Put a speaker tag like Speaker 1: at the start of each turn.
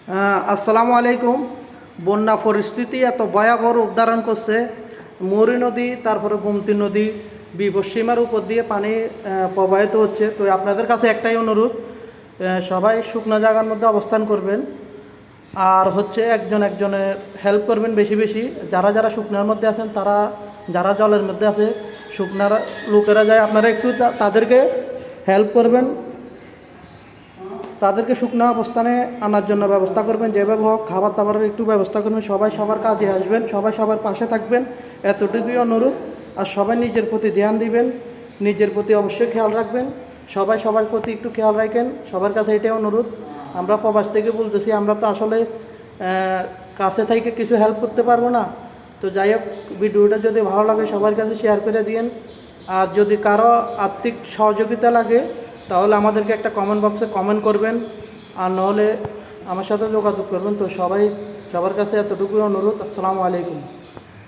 Speaker 1: আসসালামু আলাইকুম। বন্যা পরিস্থিতি এত ভয়াবহ রূপ ধারণ করছে। মৌরি নদী, তারপরে গোমতী নদী বিপদসীমার উপর দিয়ে পানি প্রবাহিত হচ্ছে। তো আপনাদের কাছে একটাই অনুরোধ, সবাই শুকনো জায়গার মধ্যে অবস্থান করবেন, আর হচ্ছে একজন একজনের হেল্প করবেন বেশি বেশি। যারা যারা শুকনার মধ্যে আছেন, তারা যারা জলের মধ্যে আছে, শুকনার লোকেরা যায়, আপনারা একটু তাদেরকে হেল্প করবেন, তাদেরকে শুকনো অবস্থানে আনার জন্য ব্যবস্থা করবেন। যেভাবে হোক খাবার দাবারের একটু ব্যবস্থা করবেন। সবাই সবার কাজে আসবেন, সবাই সবার পাশে থাকবেন, এতটুকুই অনুরোধ। আর সবাই নিজের প্রতি ধ্যান দিবেন, নিজের প্রতি অবশ্যই খেয়াল রাখবেন। সবাই সবার প্রতি একটু খেয়াল রাখেন, সবার কাছে এটাই অনুরোধ। আমরা প্রবাস থেকে বলতেছি, আমরা তো আসলে কাছে থেকে কিছু হেল্প করতে পারবো না। তো যাই হোক, ভিডিওটা যদি ভালো লাগে সবার কাছে শেয়ার করে দিন। আর যদি কারো আর্থিক সহযোগিতা লাগে, তাহলে আমাদেরকে একটা কমেন্ট বক্সে কমেন্ট করবেন, আর নাহলে আমার সাথে যোগাযোগ করবেন। তো সবার কাছে এতটুকুই অনুরোধ। আসসালামু আলাইকুম।